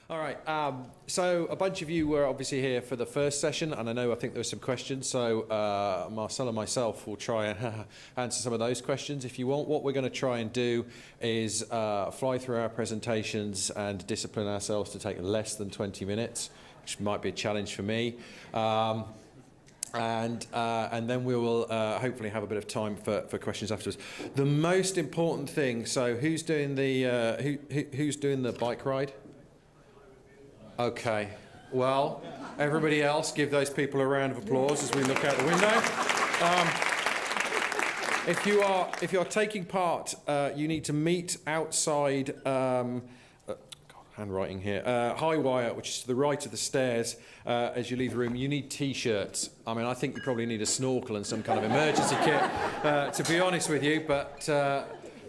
All right, so a bunch of you were obviously here for the first session, and I think there were some questions, so Marcel and myself will try and answer some of those questions. If you want, what we're going to try and do is fly through our presentations and discipline ourselves to take less than 20 minutes, which might be a challenge for me. And then we will hopefully have a bit of time for questions afterwards. The most important thing, so who's doing the who's doing the bike ride? Okay, well, everybody else, give those people a round of applause as we look out the window. If you are taking part, you need to meet outside. Handwriting here. High wire, which is to the right of the stairs. As you leave the room, you need T-shirts. I mean, I think you probably need a snorkel and some kind of emergency kit, to be honest with you.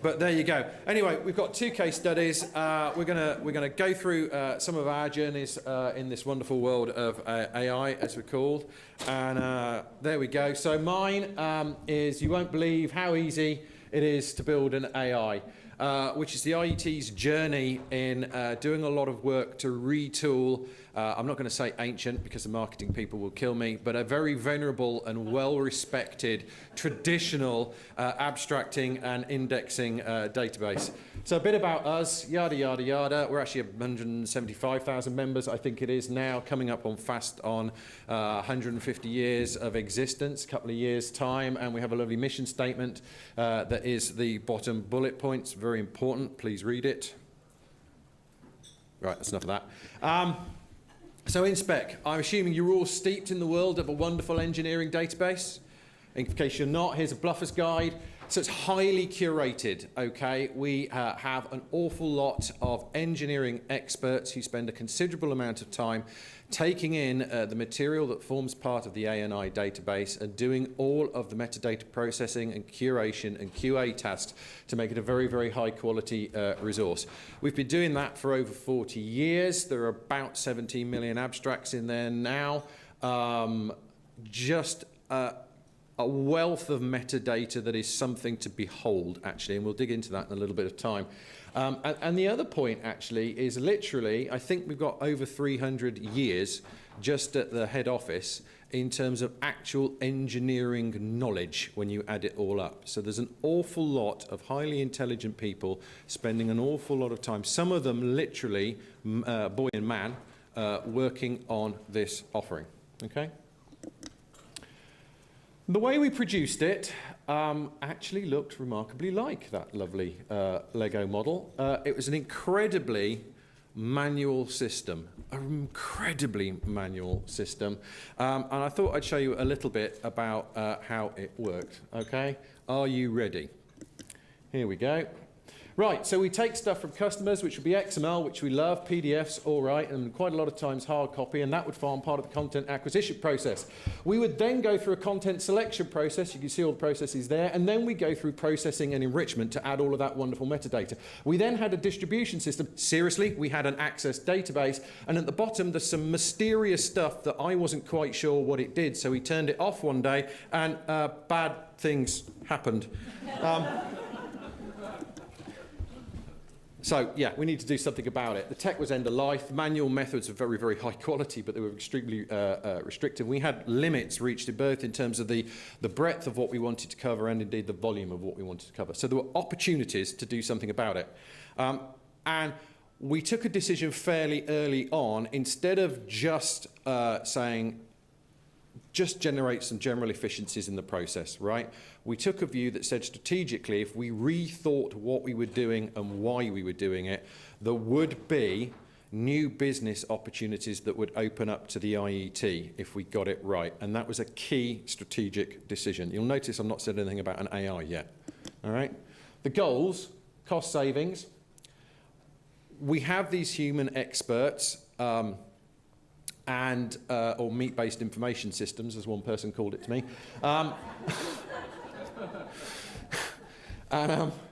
But there you go. Anyway, we've got two case studies. We're gonna go through some of our journeys in this wonderful world of AI, as we're called. And there we go. So mine is, you won't believe how easy it is to build an AI. Which is the IET's journey in doing a lot of work to retool, I'm not going to say ancient because the marketing people will kill me, but a very venerable and well-respected traditional abstracting and indexing database. So a bit about us, yada, yada, yada. We're actually 175,000 members, I think it is now, coming up on fast on 150 years of existence, a couple of years' time, and we have a lovely mission statement that is the bottom bullet points. Very important, please read it. Right, that's enough of that. So INSPEC, I'm assuming you're all steeped in the world of a wonderful engineering database. In case you're not, here's a Bluffers guide. So it's highly curated, okay? We have an awful lot of engineering experts who spend a considerable amount of time taking in the material that forms part of the ANI database and doing all of the metadata processing and curation and QA tasks to make it a very, very high quality resource. We've been doing that for over 40 years. There are about 17 million abstracts in there now. Just a wealth of metadata that is something to behold, actually, and we'll dig into that in a little bit of time. And the other point, actually, is literally, I think we've got over 300 years just at the head office in terms of actual engineering knowledge when you add it all up. So there's an awful lot of highly intelligent people spending an awful lot of time, some of them literally, boy and man, working on this offering, okay? The way we produced it actually looked remarkably like that lovely Lego model. It was an incredibly manual system, and I thought I'd show you a little bit about how it worked, okay? Are you ready? Here we go. Right, so we take stuff from customers, which would be XML, which we love, PDFs, all right, and quite a lot of times hard copy, and that would form part of the content acquisition process. We would then go through a content selection process, you can see all the processes there, and then we go through processing and enrichment to add all of that wonderful metadata. We then had a distribution system. Seriously, we had an access database, and at the bottom there's some mysterious stuff that I wasn't quite sure what it did, so we turned it off one day, and bad things happened. So, yeah, we need to do something about it. The tech was end of life. Manual methods are very, very high quality, but they were extremely restrictive. We had limits reached both in terms of the breadth of what we wanted to cover and indeed the volume of what we wanted to cover. So there were opportunities to do something about it. And we took a decision fairly early on, instead of just saying, just generate some general efficiencies in the process, right? We took a view that said strategically, if we rethought what we were doing and why we were doing it, there would be new business opportunities that would open up to the IET if we got it right. And that was a key strategic decision. You'll notice I've not said anything about an AI yet, all right? The goals, cost savings. We have these human experts, or meat-based information systems, as one person called it to me.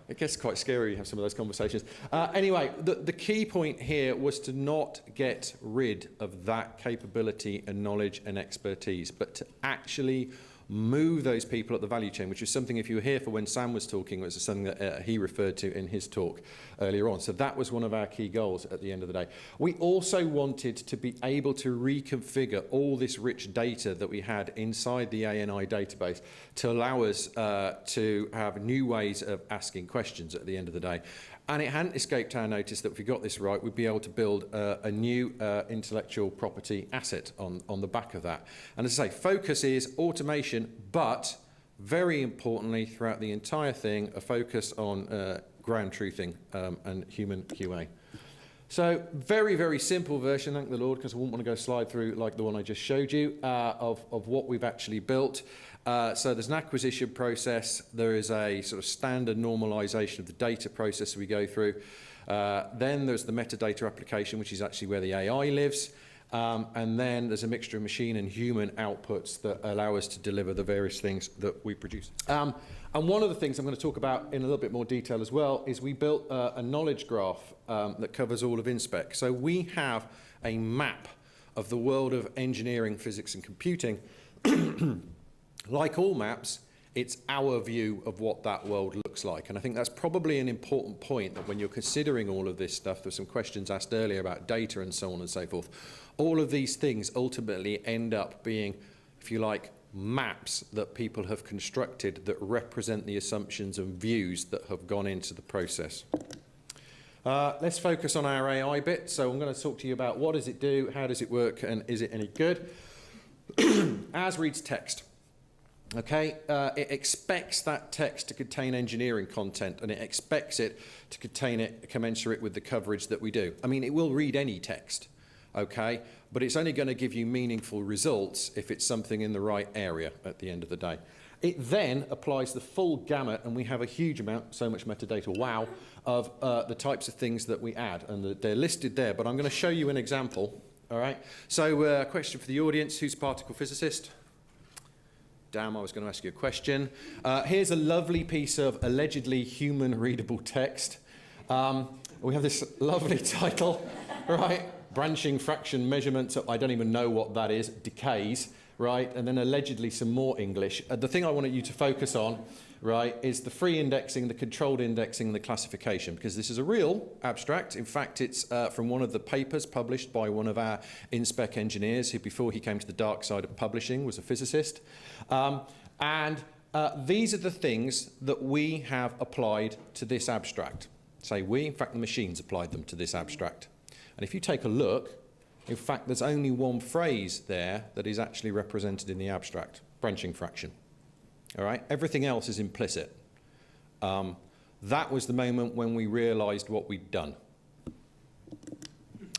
It gets quite scary to have some of those conversations. Anyway, the key point here was to not get rid of that capability and knowledge and expertise, but to actually move those people up the value chain, which is something, if you were here for when Sam was talking, it was something that he referred to in his talk earlier on. So that was one of our key goals at the end of the day. We also wanted to be able to reconfigure all this rich data that we had inside the ANI database to allow us to have new ways of asking questions at the end of the day. And it hadn't escaped our notice that if we got this right, we'd be able to build a new intellectual property asset on the back of that. And as I say, focus is automation, but very importantly, throughout the entire thing, a focus on ground truthing and human QA. So very, very simple version, thank the Lord, because I wouldn't want to go slide through like the one I just showed you of what we've actually built. So there's an acquisition process, there is a sort of standard normalization of the data process we go through. Then there's the metadata application, which is actually where the AI lives. And then there's a mixture of machine and human outputs that allow us to deliver the various things that we produce. And one of the things I'm going to talk about in a little bit more detail as well is we built a knowledge graph that covers all of INSPEC. So we have a map of the world of engineering, physics and computing. Like all maps, it's our view of what that world looks like. And I think that's probably an important point, that when you're considering all of this stuff, there's some questions asked earlier about data and so on and so forth. All of these things ultimately end up being, if you like, maps that people have constructed that represent the assumptions and views that have gone into the process. Let's focus on our AI bit. So I'm going to talk to you about what does it do, how does it work, and is it any good? As reads text. Okay, it expects that text to contain engineering content, and it expects it to contain it commensurate with the coverage that we do. I mean, it will read any text, okay, but it's only going to give you meaningful results if it's something in the right area at the end of the day. It then applies the full gamut, and we have a huge amount, so much metadata, wow, of the types of things that we add, and they're listed there, but I'm going to show you an example, all right? So, question for the audience, who's a particle physicist? Damn, I was going to ask you a question. Here's a lovely piece of allegedly human-readable text. We have this lovely title, right? Branching fraction measurements, I don't even know what that is, decays, right? And then allegedly some more English. The thing I wanted you to focus on, right, is the free indexing, the controlled indexing, and the classification, because this is a real abstract. In fact, it's from one of the papers published by one of our INSPEC engineers who, before he came to the dark side of publishing, was a physicist. These are the things that we have applied to this abstract. Say we, in fact, the machines applied them to this abstract. And if you take a look, in fact, there's only one phrase there that is actually represented in the abstract, branching fraction. All right, everything else is implicit. That was the moment when we realized what we'd done.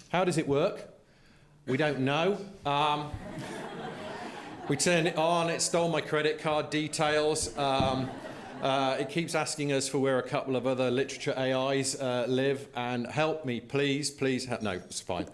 How does it work? We don't know. We turned it on, it stole my credit card details. It keeps asking us for where a couple of other literature AIs live, and help me, please, please help. No, it's fine.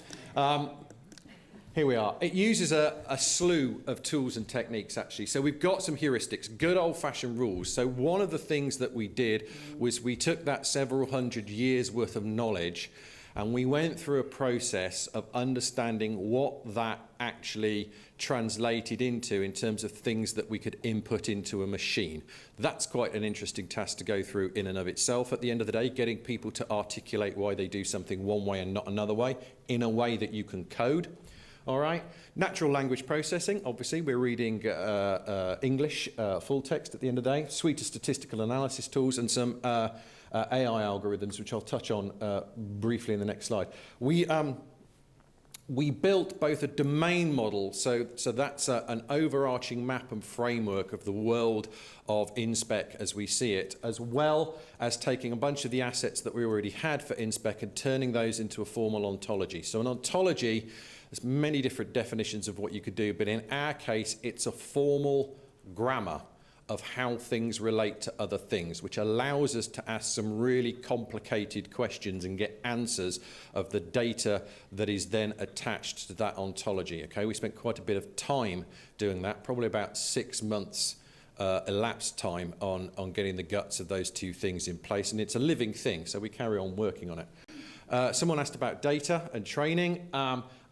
Here we are. It uses a slew of tools and techniques, actually. So we've got some heuristics, good old-fashioned rules. So one of the things that we did was we took that several hundred years worth of knowledge and we went through a process of understanding what that actually translated into in terms of things that we could input into a machine. That's quite an interesting task to go through in and of itself at the end of the day, getting people to articulate why they do something one way and not another way, in a way that you can code. All right, natural language processing, obviously we're reading English full text at the end of the day, suite of statistical analysis tools and some AI algorithms, which I'll touch on briefly in the next slide. We built both a domain model, so that's an overarching map and framework of the world of INSPEC as we see it, as well as taking a bunch of the assets that we already had for INSPEC and turning those into a formal ontology. So an ontology, there's many different definitions of what you could do, but in our case, it's a formal grammar of how things relate to other things, which allows us to ask some really complicated questions and get answers of the data that is then attached to that ontology. Okay, we spent quite a bit of time doing that, probably about 6 months elapsed time on getting the guts of those two things in place, and it's a living thing, so we carry on working on it. Someone asked about data and training.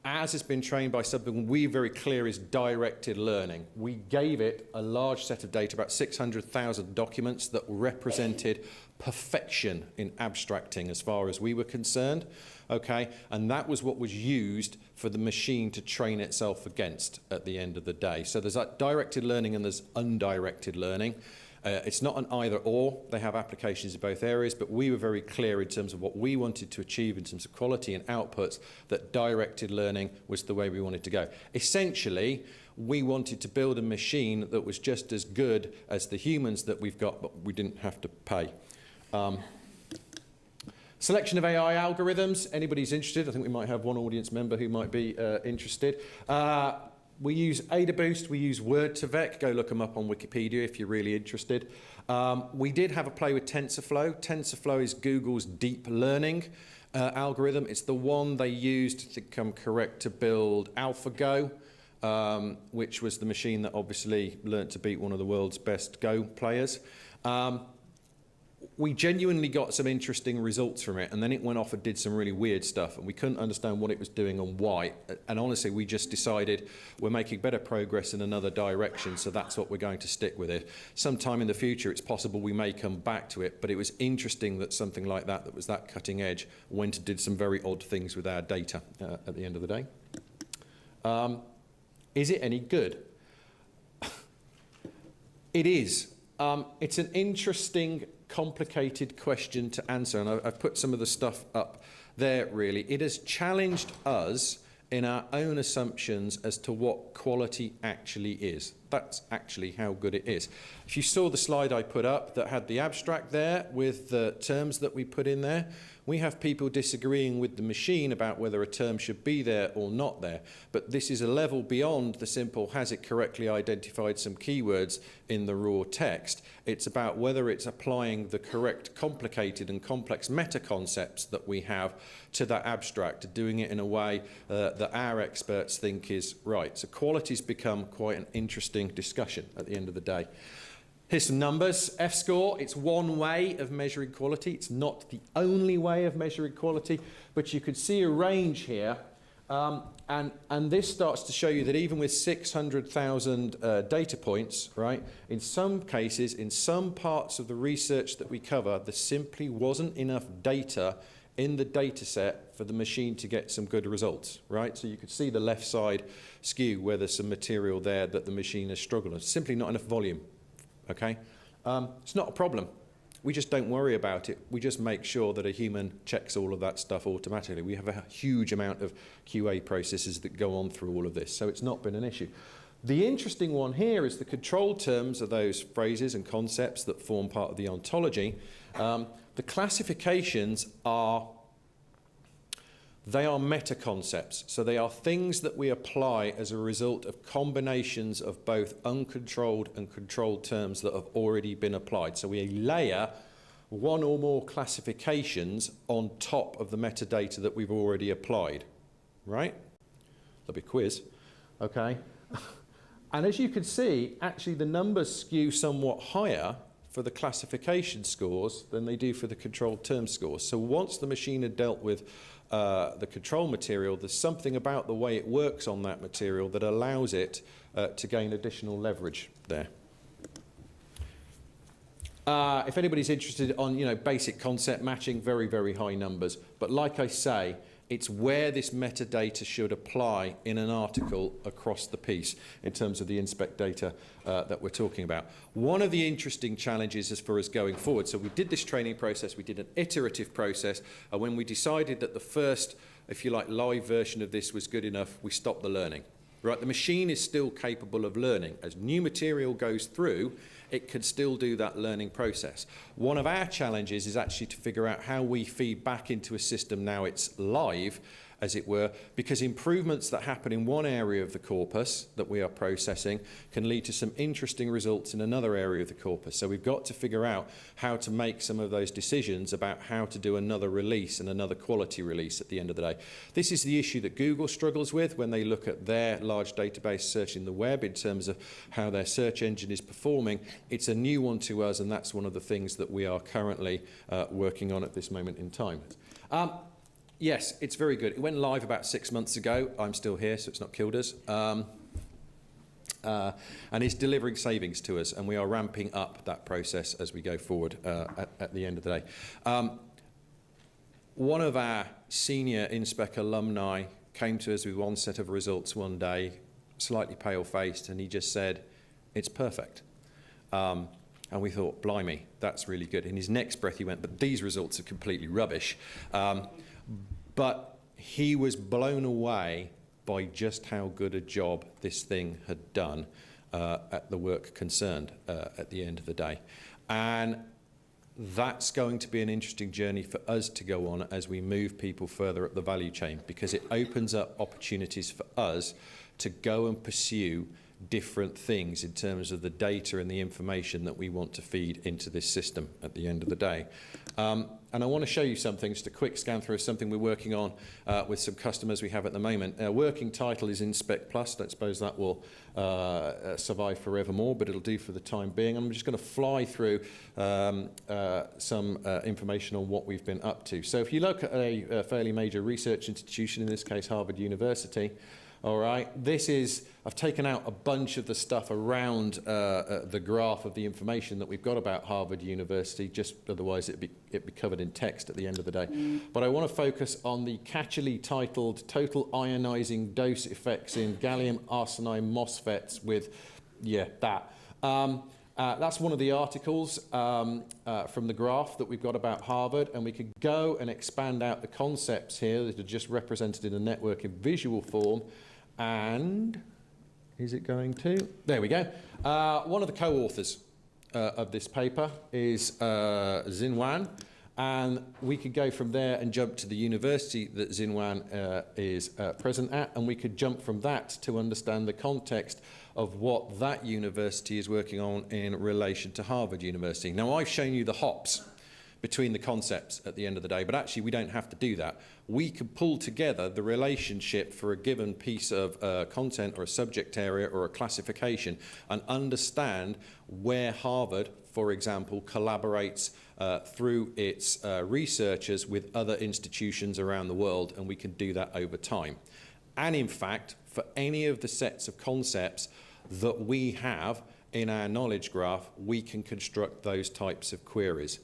as has been trained by something we're very clear is directed learning. We gave it a large set of data, about 600,000 documents that represented perfection in abstracting as far as we were concerned, okay? And that was what was used for the machine to train itself against at the end of the day. So there's that directed learning and there's undirected learning. It's not an either or. They have applications in both areas, but we were very clear in terms of what we wanted to achieve in terms of quality and outputs, that directed learning was the way we wanted to go. Essentially, we wanted to build a machine that was just as good as the humans that we've got, but we didn't have to pay. Selection of AI algorithms. Anybody's interested? I think we might have one audience member who might be interested. We use AdaBoost, we use Word2Vec. Go look them up on Wikipedia if you're really interested. We did have a play with TensorFlow. TensorFlow is Google's deep learning algorithm. It's the one they used, I think I'm correct, to build AlphaGo, which was the machine that obviously learnt to beat one of the world's best Go players. We genuinely got some interesting results from it, and then it went off and did some really weird stuff, and we couldn't understand what it was doing and why. And honestly, we just decided we're making better progress in another direction, so that's what we're going to stick with it. Sometime in the future, it's possible we may come back to it, but it was interesting that something like that, that was that cutting edge, went and did some very odd things with our data at the end of the day. Is it any good? It is. It's an interesting, complicated question to answer, and I've put some of the stuff up there really. It has challenged us in our own assumptions as to what quality actually is. That's actually how good it is. If you saw the slide I put up that had the abstract there with the terms that we put in there, we have people disagreeing with the machine about whether a term should be there or not there. But this is a level beyond the simple, has it correctly identified some keywords in the raw text? It's about whether it's applying the correct complicated and complex meta-concepts that we have to that abstract, doing it in a way that our experts think is right. So quality's become quite an interesting discussion at the end of the day. Here's some numbers. F-score, it's one way of measuring quality. It's not the only way of measuring quality, but you could see a range here. And this starts to show you that even with 600,000 data points, right, in some cases, in some parts of the research that we cover, there simply wasn't enough data in the data set for the machine to get some good results, right? So you could see the left side skew where there's some material there that the machine has struggled with. Simply not enough volume. Okay, it's not a problem. We just don't worry about it. We just make sure that a human checks all of that stuff automatically. We have a huge amount of QA processes that go on through all of this, so it's not been an issue. The interesting one here is the control terms of those phrases and concepts that form part of the ontology. The classifications are meta-concepts, so they are things that we apply as a result of combinations of both uncontrolled and controlled terms that have already been applied. So we layer one or more classifications on top of the metadata that we've already applied, right? There'll be a quiz, okay? And as you can see, actually the numbers skew somewhat higher for the classification scores than they do for the controlled term scores. So once the machine had dealt with the control material, there's something about the way it works on that material that allows it to gain additional leverage there. If anybody's interested on, basic concept matching, very, very high numbers. But like I say, it's where this metadata should apply in an article across the piece in terms of the INSPEC data that we're talking about. One of the interesting challenges is for us going forward. So we did this training process, we did an iterative process, and when we decided that the first, if you like, live version of this was good enough, we stopped the learning. Right, the machine is still capable of learning. As new material goes through, it can still do that learning process. One of our challenges is actually to figure out how we feed back into a system now it's live, as it were, because improvements that happen in one area of the corpus that we are processing can lead to some interesting results in another area of the corpus. So we've got to figure out how to make some of those decisions about how to do another release and another quality release at the end of the day. This is the issue that Google struggles with when they look at their large database searching the web in terms of how their search engine is performing. It's a new one to us, and that's one of the things that we are currently working on at this moment in time. Yes, it's very good. It went live about 6 months ago. I'm still here, so it's not killed us. And it's delivering savings to us, and we are ramping up that process as we go forward at the end of the day. One of our senior INSPEC alumni came to us with one set of results one day, slightly pale-faced, and he just said, "It's perfect." And we thought, blimey, that's really good. In his next breath, he went, "But these results are completely rubbish." But he was blown away by just how good a job this thing had done at the work concerned at the end of the day. And that's going to be an interesting journey for us to go on as we move people further up the value chain, because it opens up opportunities for us to go and pursue different things in terms of the data and the information that we want to feed into this system at the end of the day. And I want to show you something, just a quick scan through of something we're working on with some customers we have at the moment. Our working title is INSPEC Plus. I don't suppose that will survive forevermore, but it'll do for the time being. I'm just going to fly through some information on what we've been up to. So if you look at a fairly major research institution, in this case Harvard University, all right, this is, I've taken out a bunch of the stuff around the graph of the information that we've got about Harvard University, just otherwise it'd be covered in text at the end of the day. But I want to focus on the catchily titled Total Ionizing Dose Effects in Gallium Arsenide MOSFETs with, yeah, that. That's one of the articles from the graph that we've got about Harvard, and we could go and expand out the concepts here that are just represented in a network in visual form. And is it going to? There we go. One of the co-authors of this paper is Xinwan, and we could go from there and jump to the university that Xinwan is present at, and we could jump from that to understand the context of what that university is working on in relation to Harvard University. Now, I've shown you the hops between the concepts at the end of the day, but actually we don't have to do that. We can pull together the relationship for a given piece of content or a subject area or a classification and understand where Harvard, for example, collaborates through its researchers with other institutions around the world, and we can do that over time. And in fact, for any of the sets of concepts that we have in our knowledge graph, we can construct those types of queries.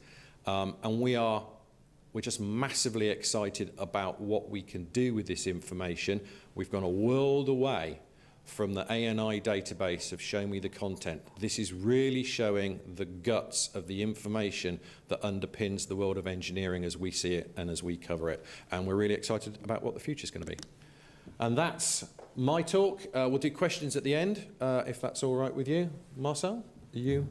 And we're just massively excited about what we can do with this information. We've gone a world away from the ANI database of Show Me the Content. This is really showing the guts of the information that underpins the world of engineering as we see it and as we cover it. And we're really excited about what the future is going to be. And that's my talk. We'll do questions at the end, if that's all right with you. Marcel, are you?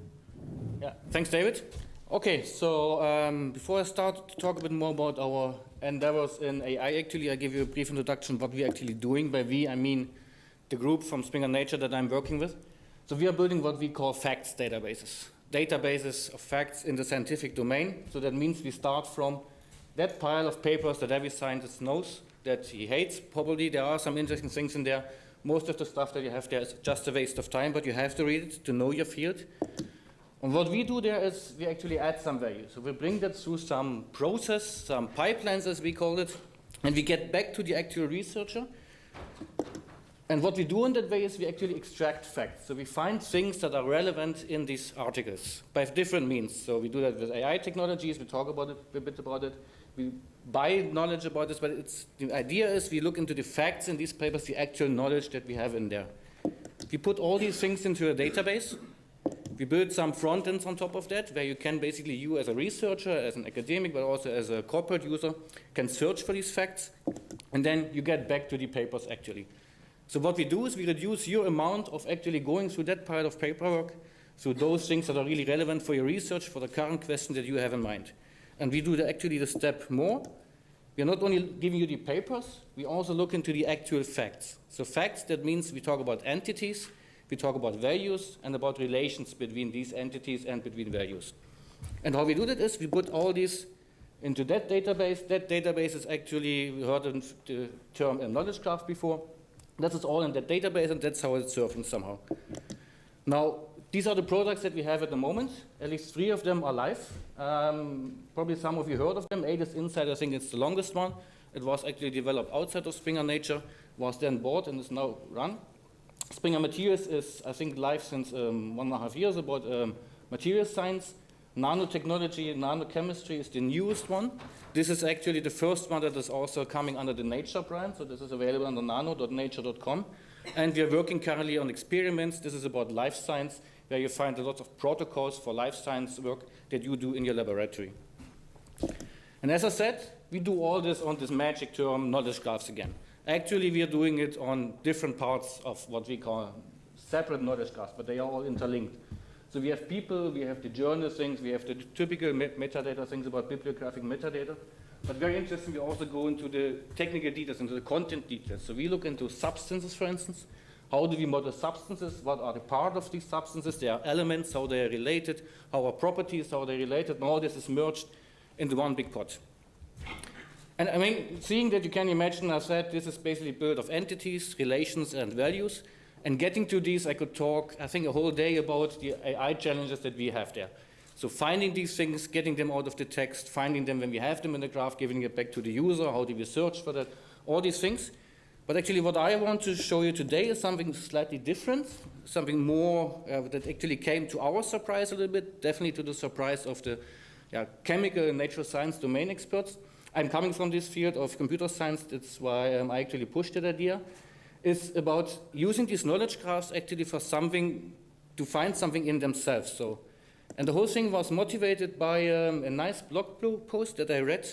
Yeah, thanks, David. Okay, so before I start to talk a bit more about our endeavors in AI, actually, I give you a brief introduction of what we're actually doing. By we, I mean the group from Springer Nature that I'm working with. So we are building what we call facts databases. Databases of facts in the scientific domain. So that means we start from that pile of papers that every scientist knows that he hates. Probably there are some interesting things in there. Most of the stuff that you have there is just a waste of time, but you have to read it to know your field. And what we do there is we actually add some value. So we bring that through some process, some pipelines as we call it, and we get back to the actual researcher. And what we do in that way is we actually extract facts. So we find things that are relevant in these articles by different means. So we do that with AI technologies, we talk about it, a bit about it. We buy knowledge about this, but the idea is we look into the facts in these papers, the actual knowledge that we have in there. We put all these things into a database. We build some front ends on top of that, where you can basically, you as a researcher, as an academic, but also as a corporate user, can search for these facts, and then you get back to the papers actually. So what we do is we reduce your amount of actually going through that pile of paperwork, through those things that are really relevant for your research, for the current question that you have in mind. And we do actually the step more. We are not only giving you the papers, we also look into the actual facts. So facts, that means we talk about entities, we talk about values, and about relations between these entities and between values. And how we do that is we put all these into that database. That database is actually, we heard the term knowledge graph before. That is all in that database, and that's how it's surfing somehow. Now, these are the products that we have at the moment. At least 3 of them are live. Probably some of you heard of them. ADIS Insight, I think it's the longest one. It was actually developed outside of Springer Nature, was then bought and is now run. Springer Materials is, I think, live since 1.5 years about material science. Nanotechnology, nanochemistry is the newest one. This is actually the first one that is also coming under the Nature brand, so this is available under nano.nature.com. And we are working currently on experiments. This is about life science, where you find a lot of protocols for life science work that you do in your laboratory. And as I said, we do all this on this magic term, knowledge graphs again. Actually, we are doing it on different parts of what we call separate knowledge graphs, but they are all interlinked. So we have people, we have the journal things, we have the typical metadata things about bibliographic metadata. But very interesting, we also go into the technical details, into the content details. So we look into substances, for instance. How do we model substances? What are the part of these substances? Their elements, how they are related, how are properties, how they're related, and all this is merged into one big pot. And I mean, seeing that, you can imagine, I said, this is basically built of entities, relations, and values. And getting to these, I could talk, I think, a whole day about the AI challenges that we have there. So finding these things, getting them out of the text, finding them when we have them in the graph, giving it back to the user, how do we search for that, all these things. But actually what I want to show you today is something slightly different, something more that actually came to our surprise a little bit, definitely to the surprise of the chemical and natural science domain experts. I'm coming from this field of computer science, that's why I actually pushed that idea. Is about using these knowledge graphs actually for something, to find something in themselves. So, and the whole thing was motivated by a nice blog post that I read.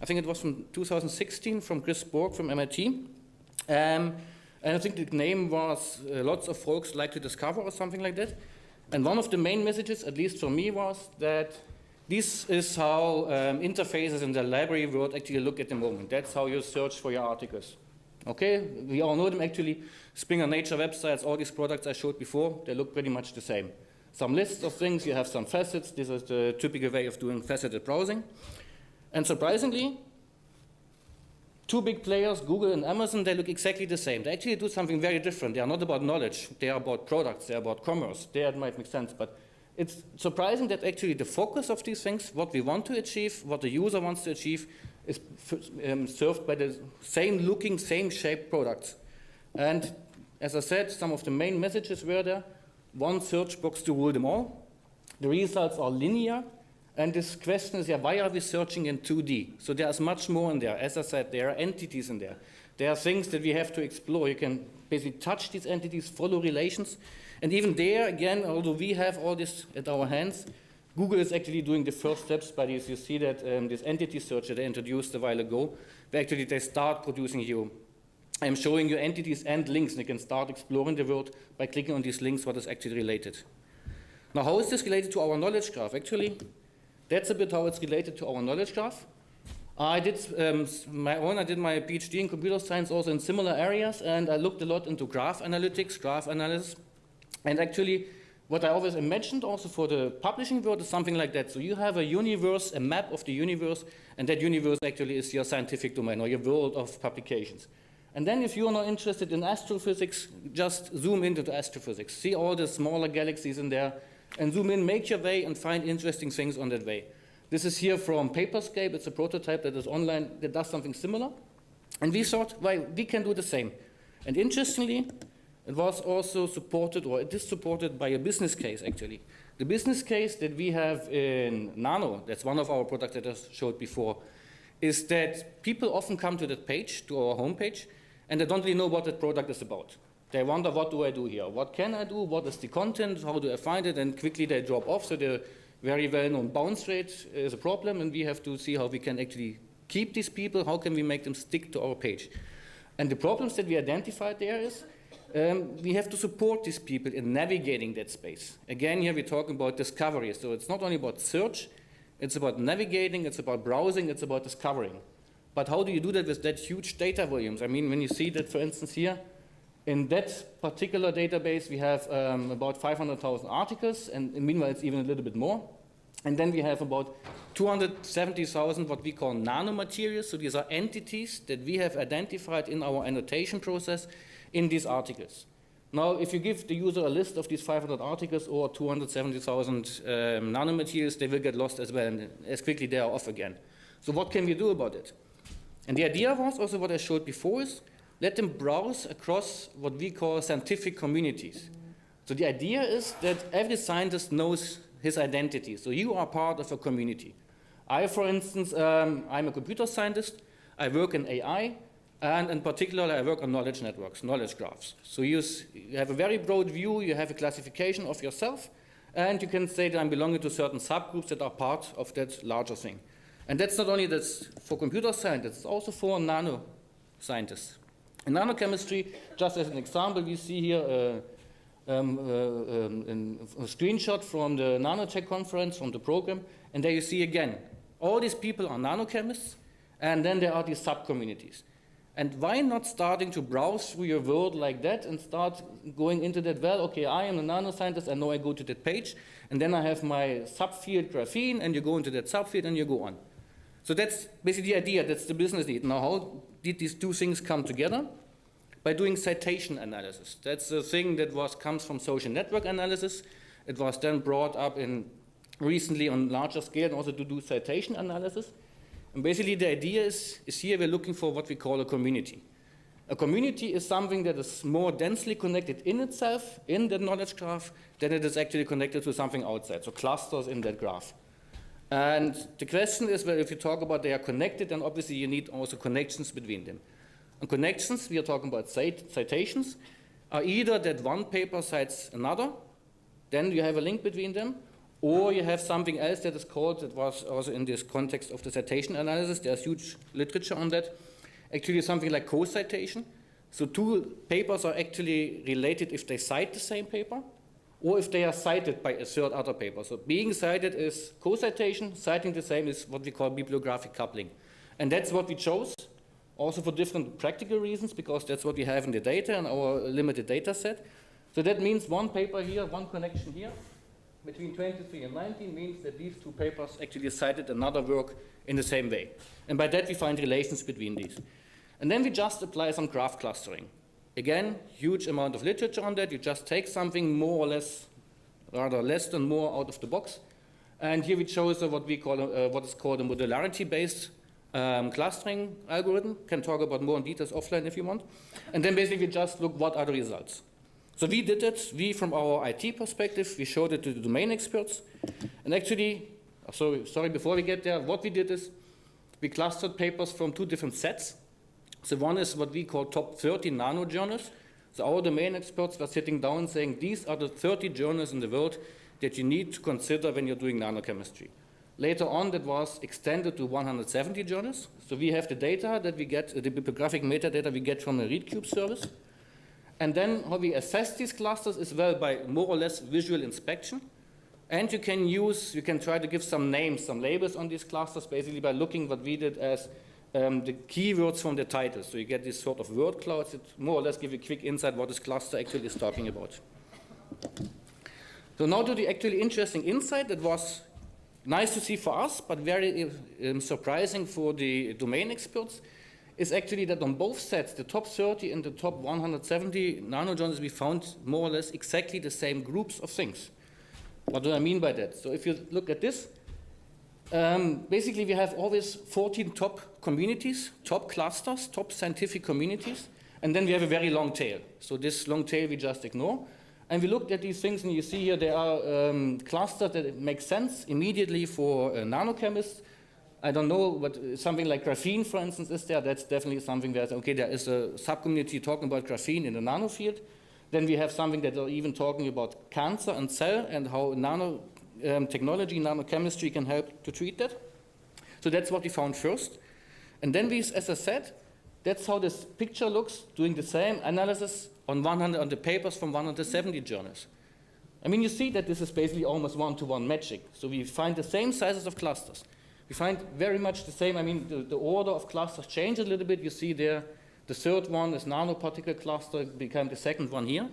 I think it was from 2016 from Chris Borg from MIT. And I think the name was Lots of Folks Like to Discover or something like that. And one of the main messages, at least for me, was that this is how interfaces in the library world actually look at the moment. That's how you search for your articles. Okay, we all know them actually. Springer Nature websites, all these products I showed before, they look pretty much the same. Some lists of things, you have some facets. This is the typical way of doing faceted browsing. And surprisingly, two big players, Google and Amazon, they look exactly the same. They actually do something very different. They are not about knowledge. They are about products. They are about commerce. There it might make sense. But it's surprising that actually the focus of these things, what we want to achieve, what the user wants to achieve, is served by the same looking, same shaped products. And as I said, some of the main messages were there. One search box to rule them all. The results are linear. And this question is, why are we searching in 2D? So there's much more in there. As I said, there are entities in there. There are things that we have to explore. You can basically touch these entities, follow relations. And even there, again, although we have all this at our hands, Google is actually doing the first steps by this. You see that this entity search that I introduced a while ago, where actually they start producing you. I'm showing you entities and links, and you can start exploring the world by clicking on these links, what is actually related. Now, how is this related to our knowledge graph? Actually, that's a bit how it's related to our knowledge graph. I did my PhD in computer science also in similar areas, and I looked a lot into graph analytics, graph analysis. And actually, what I always imagined also for the publishing world is something like that. So you have a universe, a map of the universe, and that universe actually is your scientific domain or your world of publications. And then if you're not interested in astrophysics, just zoom into the astrophysics. See all the smaller galaxies in there, and zoom in, make your way, and find interesting things on that way. This is here from Paperscape. It's a prototype that is online that does something similar. And we thought, well, we can do the same. And interestingly, it was also supported, or it is supported by a business case, actually. The business case that we have in Nano, that's one of our products that I showed before, is that people often come to that page, to our homepage, and they don't really know what that product is about. They wonder, what do I do here? What can I do? What is the content? How do I find it? And quickly they drop off. So the very well-known bounce rate is a problem, and we have to see how we can actually keep these people. How can we make them stick to our page? And the problems that we identified there is we have to support these people in navigating that space. Again, here we're talking about discovery. So it's not only about search, it's about navigating, it's about browsing, it's about discovering. But how do you do that with that huge data volumes? I mean, when you see that, for instance, here, in that particular database, we have about 500,000 articles, and meanwhile, it's even a little bit more. And then we have about 270,000 what we call nanomaterials. So these are entities that we have identified in our annotation process in these articles. Now, if you give the user a list of these 500 articles or 270,000 nanomaterials, they will get lost as well, and as quickly they are off again. So what can we do about it? And the idea was also what I showed before is let them browse across what we call scientific communities. So the idea is that every scientist knows his identity. So you are part of a community. I, for instance, I'm a computer scientist. I work in AI, and in particular, I work on knowledge networks, knowledge graphs. So you have a very broad view, you have a classification of yourself, and you can say that I'm belonging to certain subgroups that are part of that larger thing. And that's not only that's for computer scientists, it's also for nano scientists. In nanochemistry, just as an example, we see here a screenshot from the nanotech conference, from the program, and there you see again, all these people are nanochemists, and then there are these sub-communities. And why not starting to browse through your world like that and start going into that, well, okay, I am a nanoscientist, I know I go to that page, and then I have my subfield graphene, and you go into that subfield and you go on. So that's basically the idea, that's the business need. Now, how did these two things come together? By doing citation analysis. That's the thing that comes from social network analysis. It was then brought up recently on larger scale and also to do citation analysis. And basically the idea is here we're looking for what we call a community. A community is something that is more densely connected in itself, in the knowledge graph, than it is actually connected to something outside, so clusters in that graph. And the question is, well, if you talk about they are connected, then obviously you need also connections between them. And connections, we are talking about citations, are either that one paper cites another, then you have a link between them, or you have something else that is called, that was also in this context of the citation analysis, there's huge literature on that, actually something like co-citation. So two papers are actually related if they cite the same paper, or if they are cited by a third other paper. So being cited is co-citation, citing the same is what we call bibliographic coupling. And that's what we chose, also for different practical reasons, because that's what we have in the data and our limited data set. So that means one paper here, one connection here, between 23 and 19 means that these two papers actually cited another work in the same way. And by that we find relations between these. And then we just apply some graph clustering. Again, huge amount of literature on that. You just take something more or less, rather less than more out of the box. And here we chose what we call what is called a modularity-based clustering algorithm. Can talk about more in details offline if you want. And then basically just look what are the results. So we did it, we from our IT perspective, we showed it to the domain experts. And actually, sorry, before we get there, what we did is we clustered papers from two different sets. So one is what we call top 30 nano journals. So our domain experts were sitting down saying, these are the 30 journals in the world that you need to consider when you're doing nanochemistry. Later on, that was extended to 170 journals. So we have the data that we get, the bibliographic metadata we get from the ReadCube service. And then how we assess these clusters is well by more or less visual inspection. And you can try to give some names, some labels on these clusters, basically by looking what we did as the keywords from the title. So you get this sort of word clouds that more or less give you a quick insight what this cluster actually is talking about. So now to the actually interesting insight that was nice to see for us, but very surprising for the domain experts, is actually that on both sets, the top 30 and the top 170 nanojournals, we found more or less exactly the same groups of things. What do I mean by that? So if you look at this, basically we have always 14 top communities, top clusters, top scientific communities, and then we have a very long tail. So this long tail we just ignore. And we looked at these things, and you see here there are clusters that make sense immediately for nanochemists. I don't know, but something like graphene, for instance, is there. That's definitely something where, okay, there is a subcommunity talking about graphene in the nano field. Then we have something that are even talking about cancer and cell and how nano technology, nanochemistry can help to treat that. So that's what we found first. And then we, as I said, that's how this picture looks, doing the same analysis on the papers from 170 journals. I mean, you see that this is basically almost one-to-one matching. So we find the same sizes of clusters. We find very much the same. I mean, the order of clusters change a little bit. You see there, the third one is nanoparticle cluster, became the second one here.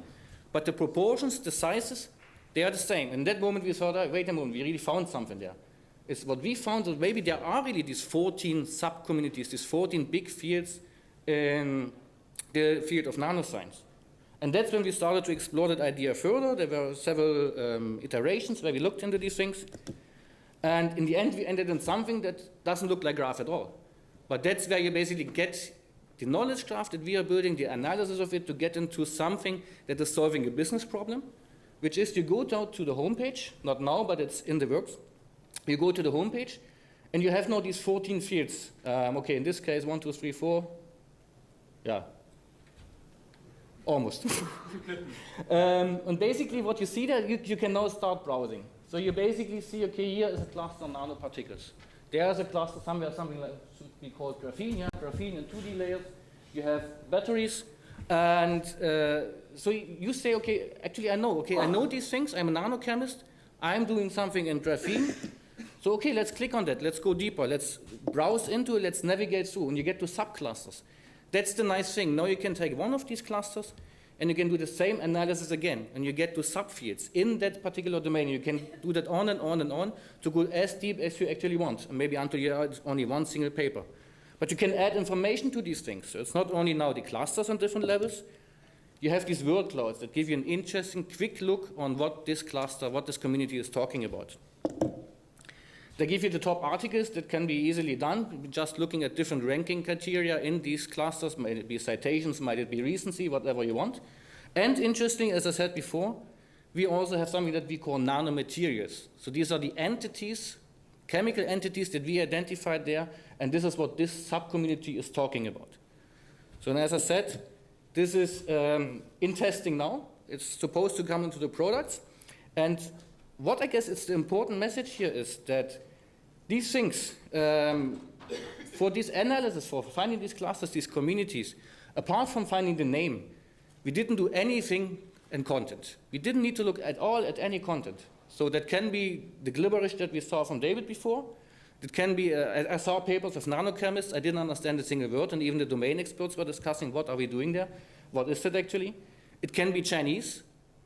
But the proportions, the sizes, they are the same. In that moment, we thought, oh, wait a moment, we really found something there. It's what we found that maybe there are really these 14 sub-communities, these 14 big fields in the field of nanoscience. And that's when we started to explore that idea further. There were several iterations where we looked into these things. And in the end, we ended in something that doesn't look like graph at all. But that's where you basically get the knowledge graph that we are building, the analysis of it, to get into something that is solving a business problem, which is you go down to the homepage, not now, but it's in the works. You go to the homepage, and you have now these 14 fields. Okay, in this case, 1, 2, 3, 4. Yeah. Almost. And basically what you see there, you can now start browsing. So you basically see, okay, here is a cluster of nanoparticles. There is a cluster somewhere, something like should be called graphene. Yeah, graphene in 2D layers. You have batteries. And so you say, okay, actually I know these things. I'm a nanochemist. I'm doing something in graphene. So okay, let's click on that. Let's go deeper. Let's browse into it. Let's navigate through. And you get to subclusters. That's the nice thing. Now you can take one of these clusters and you can do the same analysis again. And you get to subfields in that particular domain. You can do that on and on and on to go as deep as you actually want. And maybe until you have only one single paper. But you can add information to these things. So it's not only now the clusters on different levels. You have these word clouds that give you an interesting, quick look on what this cluster, what this community is talking about. They give you the top articles that can be easily done, just looking at different ranking criteria in these clusters. Might it be citations, might it be recency, whatever you want. And interesting, as I said before, we also have something that we call nanomaterials. So these are the entities, chemical entities that we identified there, and this is what this sub-community is talking about. So as I said, this is in testing now. It's supposed to come into the products. And what I guess is the important message here is that these things, for this analysis, for finding these clusters, these communities, apart from finding the name, we didn't do anything in content. We didn't need to look at all at any content. So that can be the gibberish that we saw from David before. It can be, I saw papers of nanochemists. I didn't understand a single word, and even the domain experts were discussing what are we doing there, what is it actually. It can be Chinese.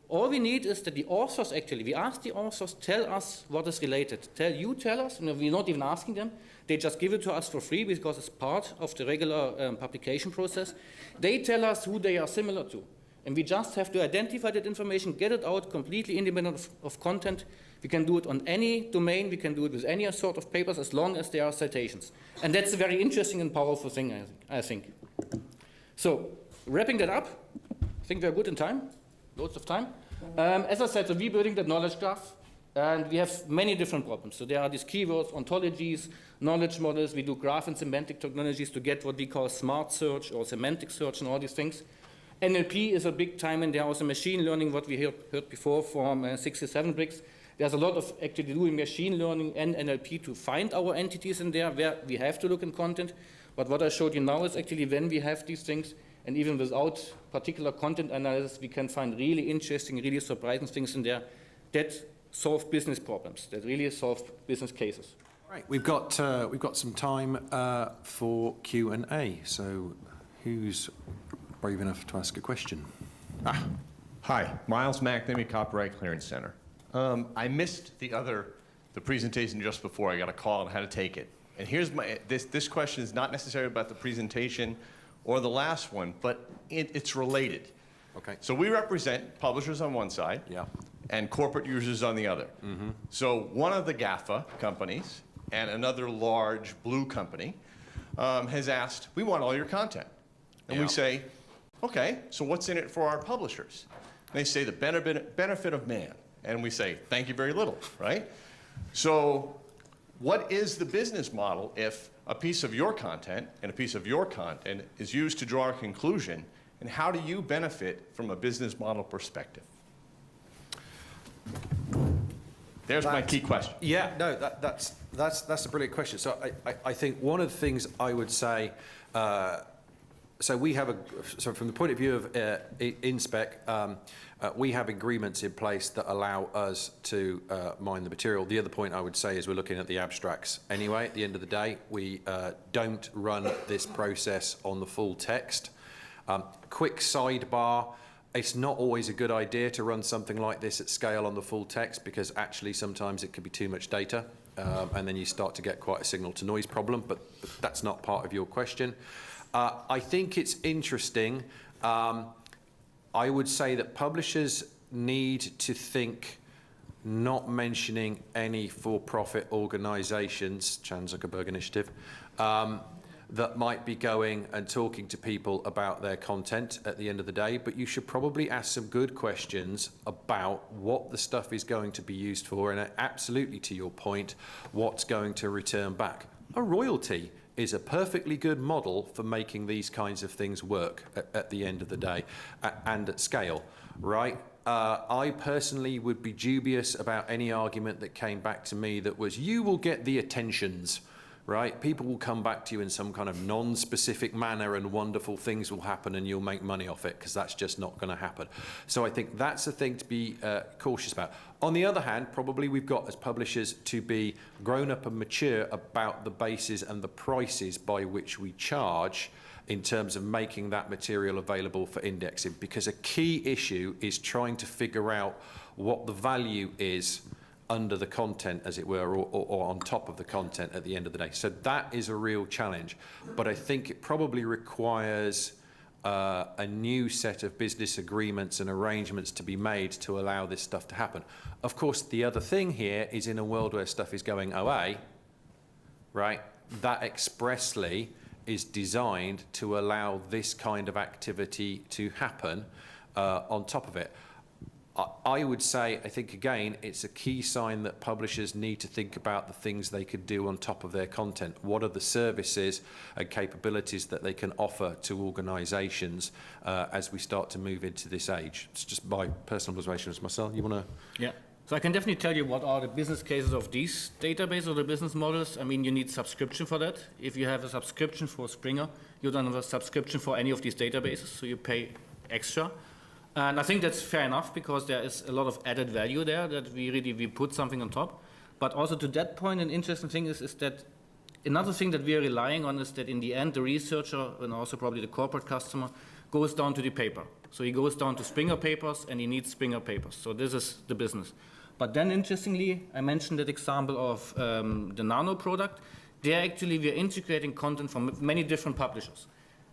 All we need is that the authors actually, we ask the authors, tell us what is related. Tell us, we're not even asking them. They just give it to us for free because it's part of the regular publication process. They tell us who they are similar to. And we just have to identify that information, get it out completely independent of content. We can do it on any domain. We can do it with any sort of papers as long as there are citations. And that's a very interesting and powerful thing, I think. So, wrapping that up, I think we're good in time. Loads of time. As I said, so we're building that knowledge graph, and we have many different problems. So there are these keywords, ontologies, knowledge models. We do graph and semantic technologies to get what we call smart search or semantic search and all these things. NLP is a big time, and there also machine learning, what we heard before from 67 bricks. There's a lot of actually doing machine learning and NLP to find our entities in there where we have to look in content. But what I showed you now is actually when we have these things, and even without particular content analysis, we can find really interesting, really surprising things in there that solve business problems, that really solve business cases. Right, we've got some time for Q&A. So, who's brave enough to ask a question? Hi, Miles McNamee, Copyright Clearance Center. I missed the presentation just before. I got a call on how to take it. And here's this question is not necessarily about the presentation or the last one, but it's related. Okay. So we represent publishers on one side, Yeah. and corporate users on the other. Mm-hmm. So one of the GAFA companies and another large blue company has asked, we want all your content. And Yeah. we say, okay, so what's in it for our publishers? And they say the benefit of man. And we say, thank you very little, right? So what is the business model if a piece of your content and a piece of your content is used to draw a conclusion, and how do you benefit from a business model perspective? There's my key question. Yeah, no, that's a brilliant question. So I think one of the things I would say, so from the point of view of INSPEC, we have agreements in place that allow us to mine the material. The other point I would say is we're looking at the abstracts anyway. At the end of the day, we don't run this process on the full text. Quick sidebar, it's not always a good idea to run something like this at scale on the full text because actually sometimes it could be too much data and then you start to get quite a signal to noise problem, but that's not part of your question. I think it's interesting. I would say that publishers need to think, not mentioning any for-profit organisations, Chan Zuckerberg Initiative, that might be going and talking to people about their content at the end of the day, but you should probably ask some good questions about what the stuff is going to be used for, and absolutely, to your point, what's going to return back. A royalty is a perfectly good model for making these kinds of things work at the end of the day and at scale, right? I personally would be dubious about any argument that came back to me that was, you will get the attentions, right? People will come back to you in some kind of non-specific manner and wonderful things will happen and you'll make money off it, because that's just not going to happen. So I think that's the thing to be cautious about. On the other hand, probably we've got as publishers to be grown up and mature about the bases and the prices by which we charge in terms of making that material available for indexing, because a key issue is trying to figure out what the value is under the content, as it were, or on top of the content at the end of the day. So that is a real challenge. But I think it probably requires a new set of business agreements and arrangements to be made to allow this stuff to happen. Of course, the other thing here is, in a world where stuff is going OA, right, that expressly is designed to allow this kind of activity to happen on top of it. I would say, I think, again, it's a key sign that publishers need to think about the things they could do on top of their content. What are the services and capabilities that they can offer to organisations as we start to move into this age? It's just my personal observations. Marcel, you want to? Yeah. So I can definitely tell you what are the business cases of these databases or the business models. I mean, you need subscription for that. If you have a subscription for Springer, you don't have a subscription for any of these databases, so you pay extra. And I think that's fair enough, because there is a lot of added value there that we put something on top. But also to that point, an interesting thing is that another thing that we are relying on is that in the end, the researcher and also probably the corporate customer goes down to the paper. So he goes down to Springer papers and he needs Springer papers. So this is the business. But then interestingly, I mentioned that example of the Nano product. There actually we are integrating content from many different publishers.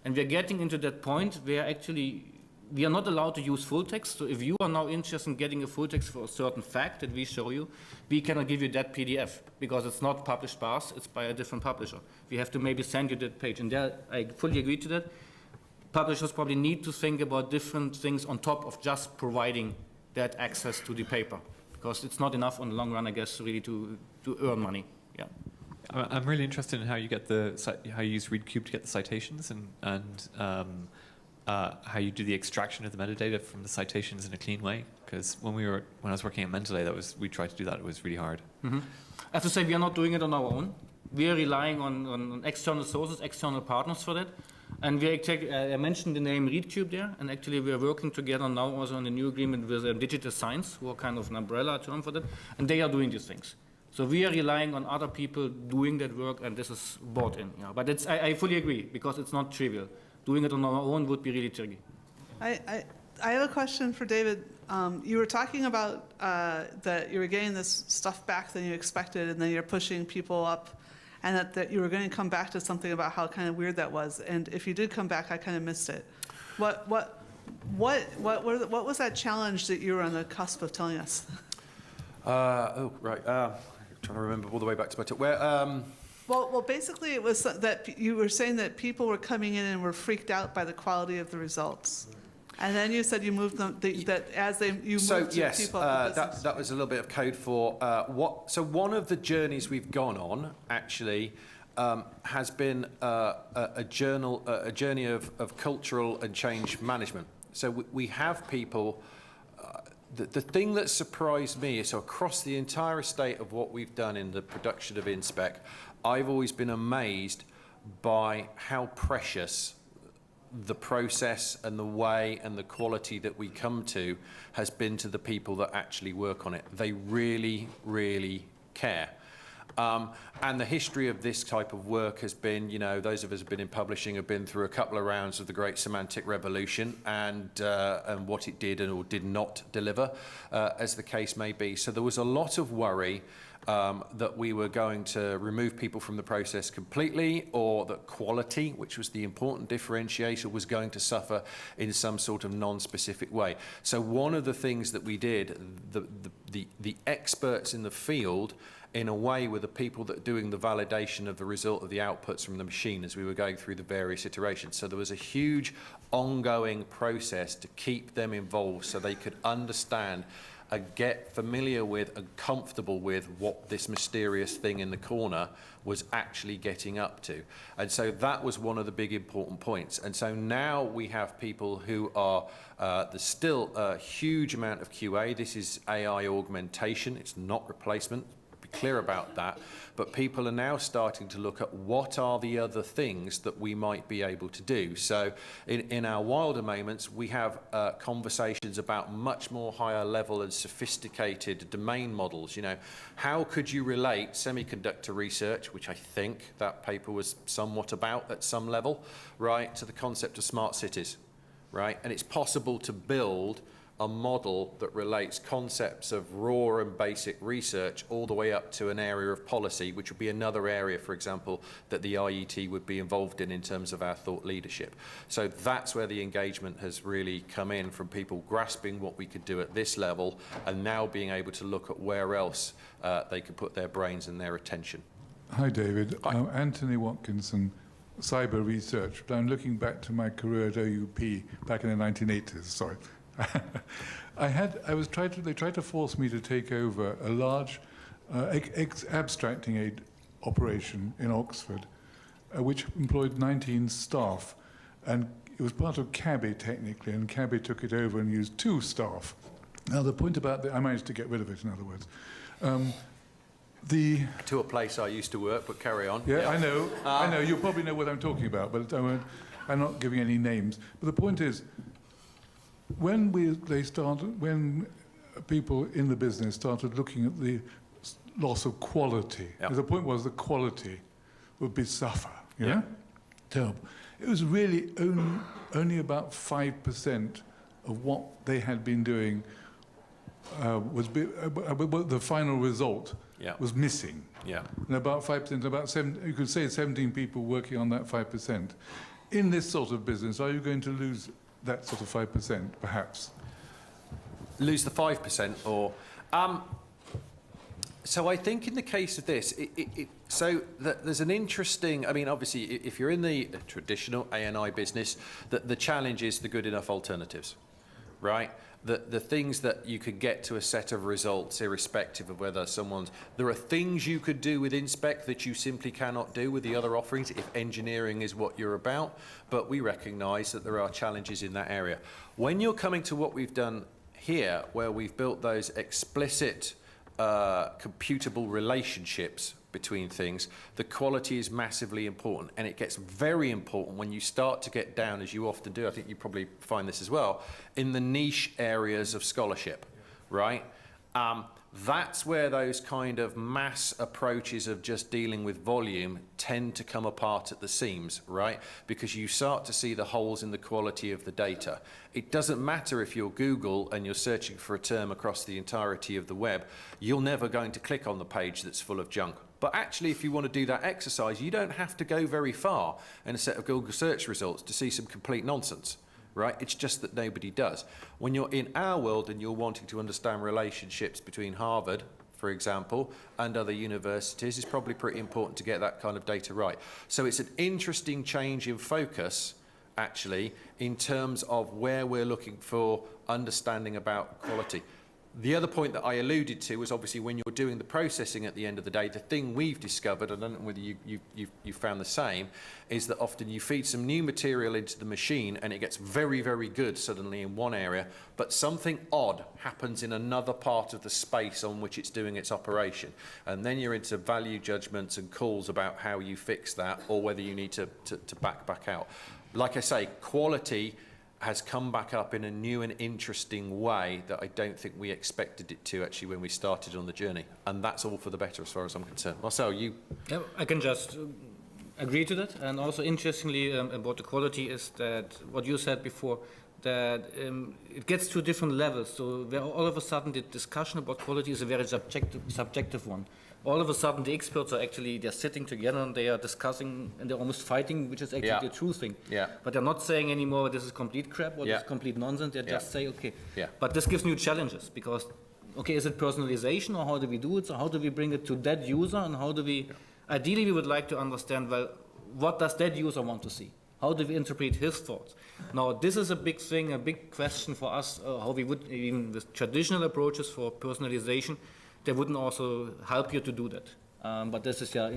And we are getting into that point where actually we are not allowed to use full text. So if you are now interested in getting a full text for a certain fact that we show you, we cannot give you that PDF because it's not published by us, it's by a different publisher. We have to maybe send you that page. And there, I fully agree to that. Publishers probably need to think about different things on top of just providing that access to the paper, because it's not enough on the long run, I guess, really to earn money. Yeah. I'm really interested in how you get how you use ReadCube to get the citations and how you do the extraction of the metadata from the citations in a clean way. Because when I was working at Mendeley, we tried to do that. It was really hard. Mm-hmm. I have to say we are not doing it on our own. We are relying on external sources, external partners for that. And I mentioned the name ReadCube there, and actually we are working together now also on a new agreement with Digital Science, who are kind of an umbrella term for that, and they are doing these things. So we are relying on other people doing that work, and this is bought in. Yeah. But I fully agree, because it's not trivial. Doing it on our own would be really tricky. I have a question for David. You were talking about that you were getting this stuff back than you expected, and then you're pushing people up, and that you were going to come back to something about how kind of weird that was. And if you did come back, I kind of missed it. What was that challenge that you were on the cusp of telling us? Oh, right. Trying to remember all the way back to my talk. Well, basically, it was that you were saying that people were coming in and were freaked out by the quality of the results. And then you said you moved them, moved yes, people up the business. that was a little bit of code for So one of the journeys we've gone on, actually, has been a journey of cultural and change management. So we have people. The thing that surprised me is, so across the entire estate of what we've done in the production of INSPEC, I've always been amazed by how precious the process and the way and the quality that we come to has been to the people that actually work on it. They really, really care. And the history of this type of work has been, those of us who have been in publishing have been through a couple of rounds of the great semantic revolution and what it did or did not deliver, as the case may be. So there was a lot of worry that we were going to remove people from the process completely, or that quality, which was the important differentiator, was going to suffer in some sort of non-specific way. So one of the things that we did, the experts in the field, in a way, were the people that are doing the validation of the result of the outputs from the machine as we were going through the various iterations. So there was a huge ongoing process to keep them involved so they could understand and get familiar with and comfortable with what this mysterious thing in the corner was actually getting up to. And so that was one of the big important points. And so now we have people who are, there's still a huge amount of QA. This is AI augmentation, it's not replacement. Be clear about that, but people are now starting to look at what are the other things that we might be able to do. So in our wilder moments, we have conversations about much more higher level and sophisticated domain models. You know, how could you relate semiconductor research, which I think that paper was somewhat about at some level, right, to the concept of smart cities, right? And it's possible to build a model that relates concepts of raw and basic research all the way up to an area of policy, which would be another area, for example, that the IET would be involved in terms of our thought leadership. So that's where the engagement has really come in, from people grasping what we could do at this level and now being able to look at where else they could put their brains and their attention. Hi, David. Hi. I'm Anthony Watkinson, cyber research. But I'm looking back to my career at OUP back in the 1980s. Sorry. They tried to force me to take over a large abstracting aid operation in Oxford, which employed 19 staff, and it was part of Cabby technically, and Cabby took it over and used 2 staff. Now the point about I managed to get rid of it, in other words. To a place I used to work, but carry on. Yeah, I know. I know. You probably know what I'm talking about, but I'm not giving any names. But the point is, when people in the business started looking at the loss of quality, Yep. the point was the quality would be suffer, you Yep. know? Terrible. It was really only about 5% of what they had been doing the final result Yep. was missing. Yeah. And about 5%, you could say 17 people working on that 5%. In this sort of business, are you going to lose that sort of 5%, perhaps? Lose the 5%, or so I think in the case of this, there's an interesting. I mean, obviously, if you're in the traditional A&I business, the challenge is the good enough alternatives, right? The things that you could get to a set of results, irrespective of whether there are things you could do with INSPEC that you simply cannot do with the other offerings if engineering is what you're about, but we recognise that there are challenges in that area. When you're coming to what we've done here, where we've built those explicit computable relationships between things, the quality is massively important, and it gets very important when you start to get down, as you often do, I think you probably find this as well, in the niche areas of scholarship, right? That's where those kind of mass approaches of just dealing with volume tend to come apart at the seams, right? Because you start to see the holes in the quality of the data. It doesn't matter if you're Google and you're searching for a term across the entirety of the web, you're never going to click on the page that's full of junk. But actually, if you want to do that exercise, you don't have to go very far in a set of Google search results to see some complete nonsense. Right? It's just that nobody does. When you're in our world and you're wanting to understand relationships between Harvard, for example, and other universities, it's probably pretty important to get that kind of data right. So it's an interesting change in focus, actually, in terms of where we're looking for understanding about quality. The other point that I alluded to was obviously when you're doing the processing at the end of the day, the thing we've discovered, and I don't know whether you found the same, is that often you feed some new material into the machine and it gets very, very good suddenly in one area, but something odd happens in another part of the space on which it's doing its operation. And then you're into value judgments and calls about how you fix that or whether you need to back out. Like I say, quality has come back up in a new and interesting way that I don't think we expected it to actually when we started on the journey. And that's all for the better as far as I'm concerned. Marcel, you? Yeah, I can just agree to that. And also interestingly about the quality is that what you said before, that it gets to different levels. So where all of a sudden the discussion about quality is a very subjective one. all of a sudden the experts are actually, they're sitting together and they are discussing and they're almost fighting, which is actually Yeah. the true thing. Yeah. But they're not saying anymore this is complete crap or Yeah. this is complete nonsense. They Yeah. just say, okay. Yeah. But this gives new challenges because, okay, is it personalization or how do we do it? So how do we bring it to that user and how do we, ideally we would like to understand, well, what does that user want to see? How do we interpret his thoughts? Now, this is a big thing, a big question for us, how we would, even with traditional approaches for personalization, they wouldn't also help you to do that. But this is, yeah,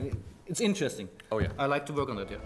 it's interesting. Oh, yeah. I like to work on that, yeah.